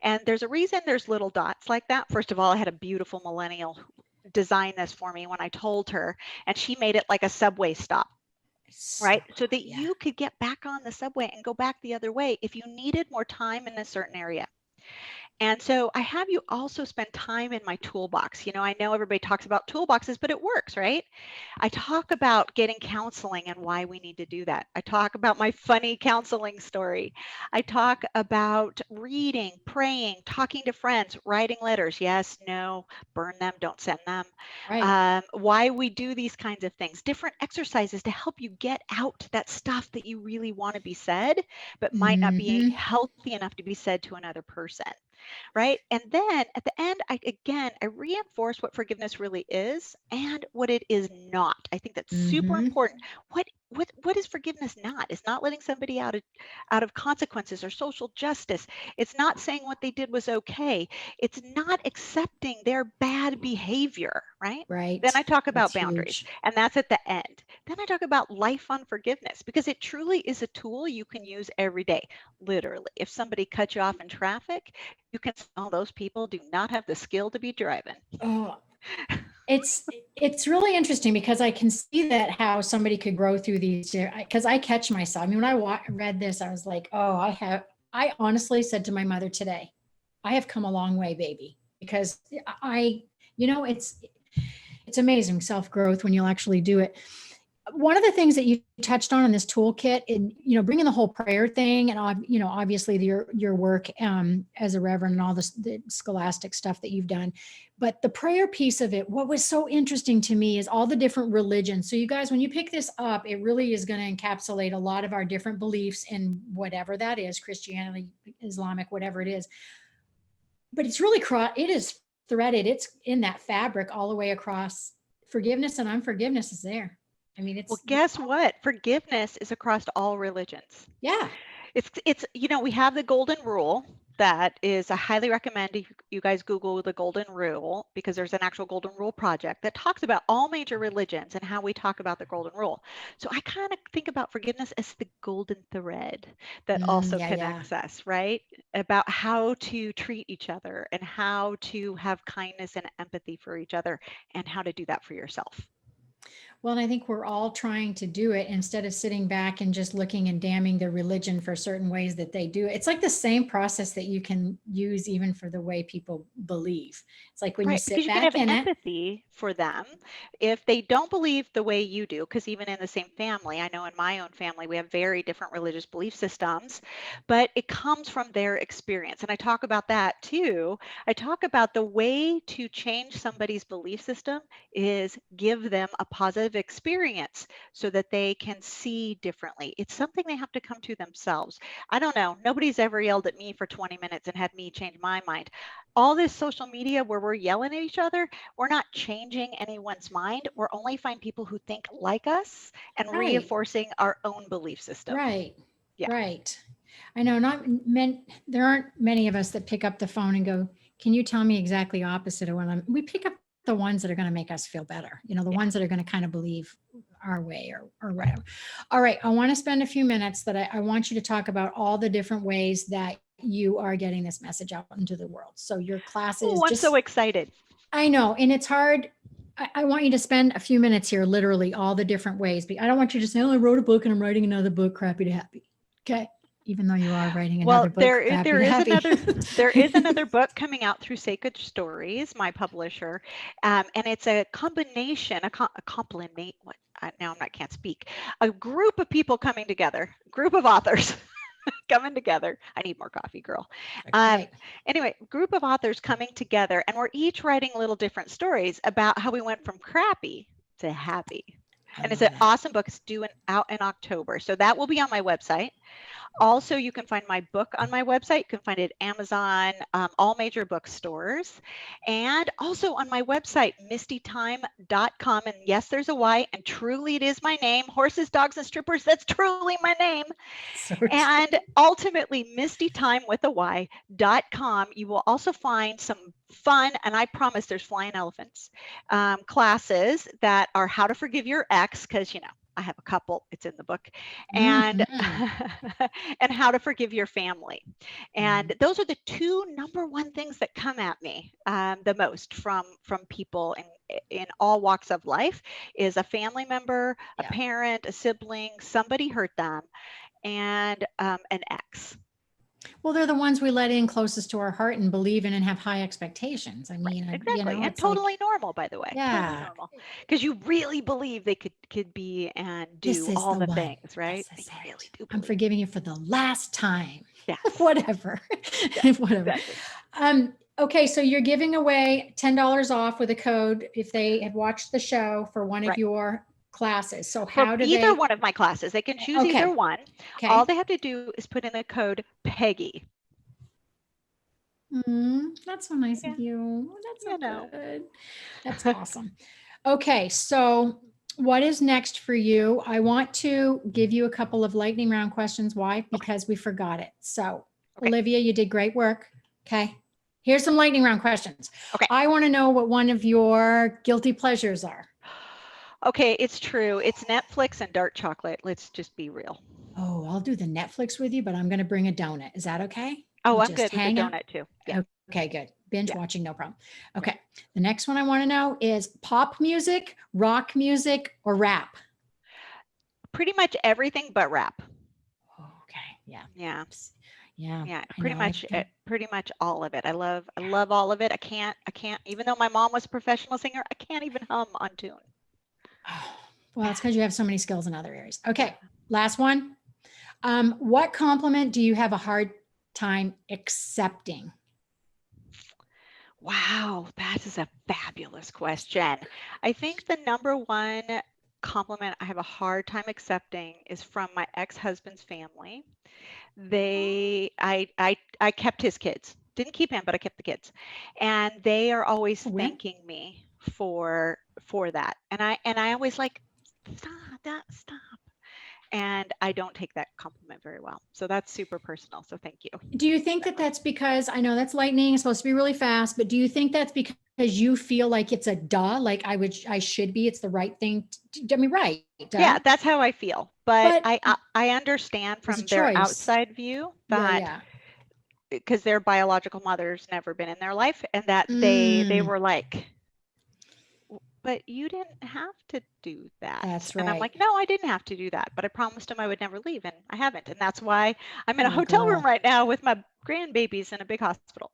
B: And there's a reason there's little dots like that. First of all, I had a beautiful millennial design this for me when I told her, and she made it like a subway stop.
A: So
B: Right. So
A: cool.
B: that
A: Yeah.
B: you could get back on the subway and go back the other way if you needed more time in a certain area. And so I have you also spend time in my toolbox. I know everybody talks about toolboxes, but it works, right? I talk about getting counseling and why we need to do that. I talk about my funny counseling story. I talk about reading, praying, talking to friends, writing letters. Yes, no, burn them, don't send them.
A: Right.
B: Why we do these kinds of things, different exercises to help you get out that stuff that you really want to be said, but might not be
A: Hmm.
B: healthy enough to be said to another person. Right. And then at the end, I reinforce what forgiveness really is and what it is not. I think that's super
A: Hmm.
B: important. What is forgiveness not? It's not letting somebody out of consequences or social justice. It's not saying what they did was okay. It's not accepting their bad behavior, right? Then
A: Right.
B: I talk
A: That's
B: about boundaries,
A: huge.
B: and that's at the end. Then I talk about life on forgiveness, because it truly is a tool you can use every day. Literally, if somebody cuts you off in traffic, you can say, oh, those people do not have the skill to be driving.
A: Oh, it's it's really interesting because I can see that how somebody could grow through these, because I catch myself. I mean, when I read this, I was like, oh, I honestly said to my mother today, I have come a long way, baby, because it's amazing self growth when you'll actually do it. One of the things that you touched on in this toolkit, and bringing the whole prayer thing, and obviously your work as a reverend and all this the scholastic stuff that you've done, but the prayer piece of it, what was so interesting to me is all the different religions. So you guys, when you pick this up, it really is going to encapsulate a lot of our different beliefs in whatever that is, Christianity, Islamic, whatever it is. But it's really it is threaded, it's in that fabric all the way across. Forgiveness and unforgiveness is there. I mean,
B: Well,
A: it's
B: guess what? Forgiveness is across all religions.
A: yeah.
B: It's we have the golden rule that is, I highly recommend you guys Google the golden rule, because there's an actual golden rule project that talks about all major religions and how we talk about the golden rule. So I kind of think about forgiveness as the golden thread that also
A: Yeah, yeah.
B: connects us, right? About how to treat each other and how to have kindness and empathy for each other, and how to do that for yourself.
A: Well, and I think we're all trying to do it instead of sitting back and just looking and damning the religion for certain ways that they do it. It's like the same process that you can use even for the way people believe. It's like when you
B: Right, because
A: sit
B: you can
A: back
B: have
A: in it.
B: empathy for them if they don't believe the way you do. Because even in the same family, I know in my own family, we have very different religious belief systems, but it comes from their experience. And I talk about that too. I talk about the way to change somebody's belief system is give them a positive experience so that they can see differently. It's something they have to come to themselves. I don't know. Nobody's ever yelled at me for 20 minutes and had me change my mind. All this social media where we're yelling at each other, we're not changing anyone's mind. We're only finding people who think like us and
A: Right,
B: reinforcing our own belief system.
A: right,
B: Yeah.
A: right. I know there aren't many of us that pick up the phone and go, can you tell me exactly opposite of we pick up the ones that are going to make us feel better, the
B: Yeah.
A: ones that are going to kind of believe our way or whatever. All right. I want to spend a few minutes I want you to talk about all the different ways that you are getting this message out into the world. So your classes,
B: Oh, I'm so excited.
A: I know. And it's hard. I want you to spend a few minutes here, literally all the different ways. I don't want you to say, oh, I wrote a book and I'm writing another book, crappy to happy. Okay. Even though you are writing another book,
B: there is another book coming out through Sacred Stories, my publisher, and it's a combination, a complement. What? Now I can't speak. A group of people coming together, group of authors coming together. I need more coffee, girl. Anyway, group of authors coming together, and we're each writing little different stories about how we went from crappy to happy. And it's an awesome book. It's due out in October, so that will be on my website. Also, you can find my book on my website. You can find it at Amazon, all major bookstores, and also on my website, mistytyme.com. And yes, there's a Y, and truly it is my name. Horses, dogs, and strippers, that's truly my name. So and ultimately, mistytyme.com. You will also find some fun, and I promise there's flying elephants, classes that are how to forgive your ex, because, you know, I have a couple, it's in the book, and and how to forgive your family. And those are the two #1 things that come at me the most from people in all walks of life, is a family member, a parent, a sibling, somebody hurt them, and an ex.
A: Well, they're the ones we let in closest to our heart and believe in and have high expectations. I mean,
B: exactly.
A: You know,
B: and totally normal, by the way.
A: Yeah.
B: Totally normal. Because you really believe they could be and do all the things, right? They really do.
A: I'm forgiving you for the last time.
B: Yeah.
A: Whatever. Whatever. Exactly. Okay, so you're giving away $10 off with a code if they have watched the show for one of your classes. So how do
B: either one of my classes, they can choose either one. Okay. All they have to do is put in the code Peggy.
A: That's so nice of you. That's so good. That's awesome. Okay, so what is next for you? I want to give you a couple of lightning round questions. Why? Because we forgot it. So Olivia, you did great work. Okay. Here's some lightning round questions. Okay. I want to know what one of your guilty pleasures are.
B: Okay, it's true. It's Netflix and dark chocolate. Let's just be real.
A: Oh, I'll do the Netflix with you, but I'm going to bring a donut. Is that okay?
B: Oh, I'm good with the donut too.
A: Yeah. Okay, good. Binge watching, no problem. Okay. The next one I want to know is pop music, rock music, or rap?
B: Pretty much everything but rap.
A: Okay. Yeah.
B: Yeah.
A: Yeah.
B: Yeah. Pretty much all of it. I love all of it. I can't, even though my mom was a professional singer, I can't even hum on tune.
A: Well, it's because you have so many skills in other areas. Okay. Last one. What compliment do you have a hard time accepting?
B: Wow, that is a fabulous question. I think the #1 compliment I have a hard time accepting is from my ex-husband's family. I kept his kids. Didn't keep him, but I kept the kids. And they are always thanking me for that. And I always like, stop. And I don't take that compliment very well. So that's super personal. So thank you.
A: Do you think that that's because, I know that's lightning, it's supposed to be really fast, but do you think that's because you feel like it's a duh, like I should be, it's the right thing to, I mean, right. Duh.
B: Yeah, that's how I feel. But I understand from their outside view that because their biological mother's never been in their life, and that they were like, but you didn't have to do that.
A: That's right.
B: And I'm like, no, I didn't have to do that, but I promised him I would never leave, and I haven't. And that's why I'm in a hotel room right now with my grandbabies in a big hospital.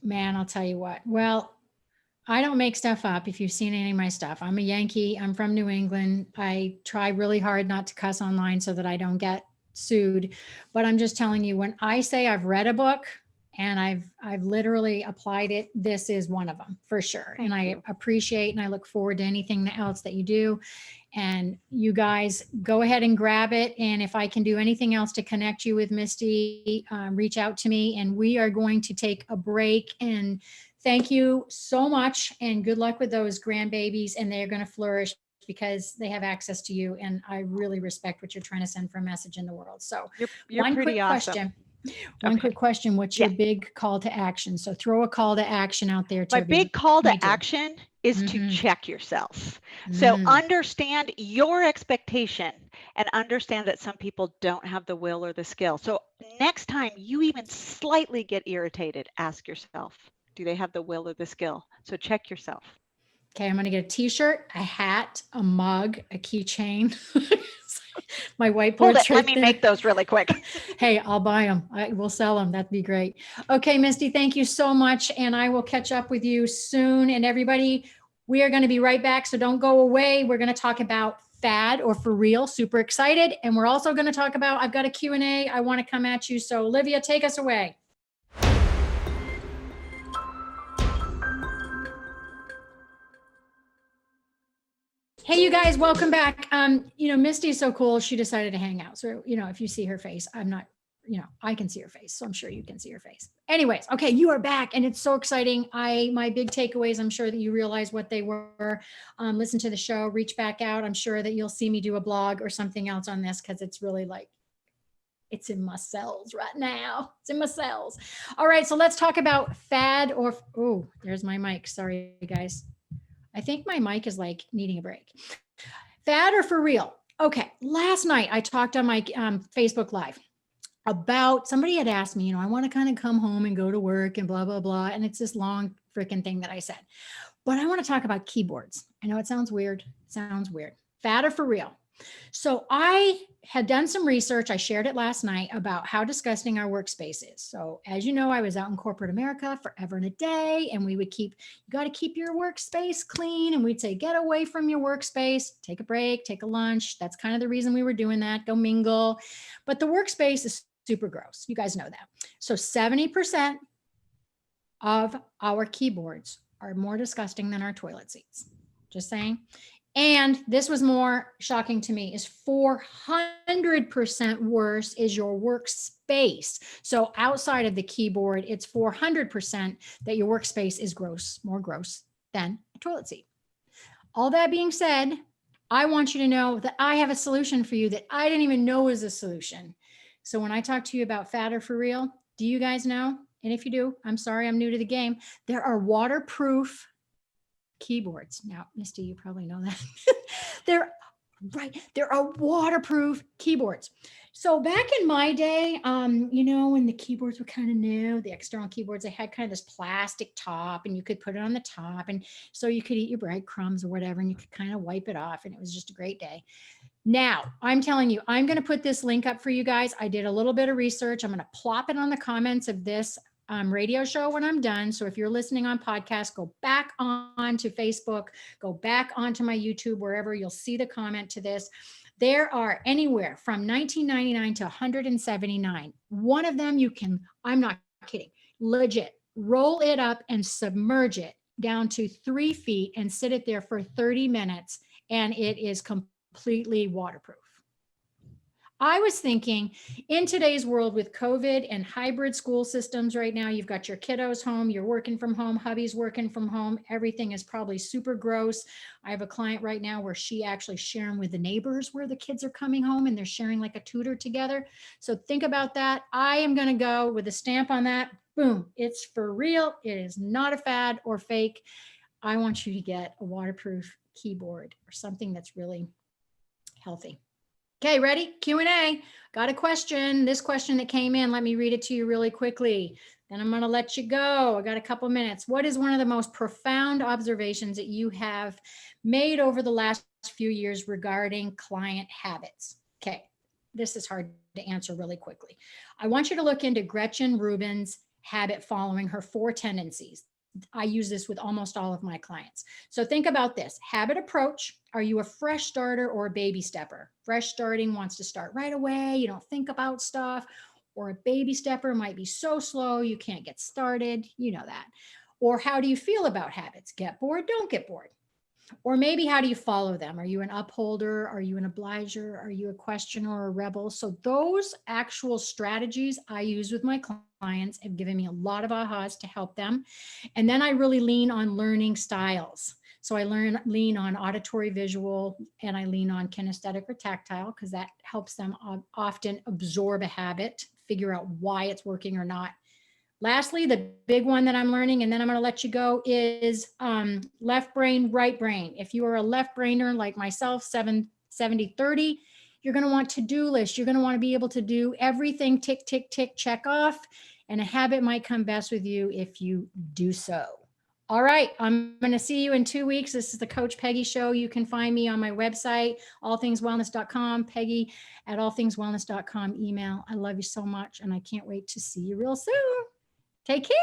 A: Man, I'll tell you what. Well, I don't make stuff up. If you've seen any of my stuff, I'm a Yankee. I'm from New England. I try really hard not to cuss online so that I don't get sued. But I'm just telling you, when I say I've read a book, and I've literally applied it, this is one of them for sure. And I appreciate and I look forward to anything else that you do. And you guys go ahead and grab it. And if I can do anything else to connect you with Misty, reach out to me. And we are going to take a break. And thank you so much. And good luck with those grandbabies. And they're going to flourish because they have access to you. And I really respect what you're trying to send for a message in the world. So
B: you're
A: one
B: pretty
A: quick
B: awesome.
A: Question. One quick question. What's your big call to action? So throw a call to action out there.
B: My big call to action is to
A: Mm-hmm.
B: check yourself. So
A: Mm.
B: understand your expectation and understand that some people don't have the will or the skill. So next time you even slightly get irritated, ask yourself, do they have the will or the skill? So check yourself.
A: Okay, I'm going to get a t-shirt, a hat, a mug, a keychain. My
B: Hold
A: whiteboard's
B: it. Let
A: right
B: me
A: there.
B: make those really quick.
A: Hey, I'll buy them. We'll sell them. That'd be great. Okay, Misty, thank you so much. And I will catch up with you soon. And everybody, we are going to be right back. So don't go away. We're going to talk about fad or for real. Super excited. And we're also going to talk about, I've got a Q&A. I want to come at you. So Olivia, take us away. Hey, you guys, welcome back. Misty is so cool. She decided to hang out. So, if you see her face, I'm not, I can see her face. So I'm sure you can see her face. Anyways, okay, you are back and it's so exciting. My big takeaways, I'm sure that you realize what they were. Listen to the show, reach back out. I'm sure that you'll see me do a blog or something else on this because it's really like, it's in my cells right now. It's in my cells. All right, so let's talk about fad or, oh, there's my mic. Sorry, guys. I think my mic is like needing a break. Fad or for real? Okay, last night I talked on my Facebook Live about, somebody had asked me, I want to kind of come home and go to work and blah, blah, blah. And it's this long freaking thing that I said. But I want to talk about keyboards. I know it sounds weird. Fad or for real? So I had done some research. I shared it last night about how disgusting our workspace is. So as you know, I was out in corporate America forever and a day, and we would you got to keep your workspace clean. And we'd say, get away from your workspace, take a break, take a lunch. That's kind of the reason we were doing that. Go mingle. But the workspace is super gross. You guys know that. So 70% of our keyboards are more disgusting than our toilet seats. Just saying. And this was more shocking to me, is 400% worse is your workspace. So outside of the keyboard, it's 400% that your workspace is more gross than a toilet seat. All that being said, I want you to know that I have a solution for you that I didn't even know was a solution. So when I talk to you about fad or for real, do you guys know? And if you do, I'm sorry, I'm new to the game. There are waterproof keyboards. Now, Misty, you probably know that. There are waterproof keyboards. So back in my day, when the keyboards were kind of new, the external keyboards, they had kind of this plastic top and you could put it on the top. And so you could eat your breadcrumbs or whatever, and you could kind of wipe it off. And it was just a great day. Now, I'm telling you, I'm going to put this link up for you guys. I did a little bit of research. I'm going to plop it on the comments of this radio show when I'm done. So if you're listening on podcast, go back on to Facebook, go back onto my YouTube, wherever you'll see the comment to this. There are anywhere from $19.99 to $179. One of them you can, I'm not kidding, legit, roll it up and submerge it down to 3 feet and sit it there for 30 minutes. And it is completely waterproof. I was thinking, in today's world with COVID and hybrid school systems right now, you've got your kiddos home, you're working from home, hubby's working from home, everything is probably super gross. I have a client right now where she actually sharing with the neighbors where the kids are coming home and they're sharing like a tutor together. So think about that. I am going to go with a stamp on that. Boom, it's for real. It is not a fad or fake. I want you to get a waterproof keyboard or something that's really healthy. Okay, ready? Q&A. Got a question. This question that came in, let me read it to you really quickly. Then I'm going to let you go. I got a couple minutes. What is one of the most profound observations that you have made over the last few years regarding client habits? Okay, this is hard to answer really quickly. I want you to look into Gretchen Rubin's habit following, her 4 tendencies. I use this with almost all of my clients. So think about this. Habit approach. Are you a fresh starter or a baby stepper? Fresh starting wants to start right away. You don't think about stuff. Or a baby stepper might be so slow you can't get started. You know that. Or how do you feel about habits? Get bored, don't get bored. Or maybe how do you follow them? Are you an upholder? Are you an obliger? Are you a questioner or a rebel? So those actual strategies I use with my clients have given me a lot of ahas to help them. And then I really lean on learning styles. So I lean on auditory visual, and I lean on kinesthetic or tactile because that helps them often absorb a habit, figure out why it's working or not Lastly, the big one that I'm learning, and then I'm going to let you go, is left brain, right brain. If you are a left brainer like myself, 70-30, you're going to want to-do lists. You're going to want to be able to do everything, tick, tick, tick, check off. And a habit might come best with you if you do so. All right, I'm going to see you in 2 weeks. This is the Coach Peggy Show. You can find me on my website, allthingswellness.com, Peggy at allthingswellness.com email. I love you so much, and I can't wait to see you real soon. Take care.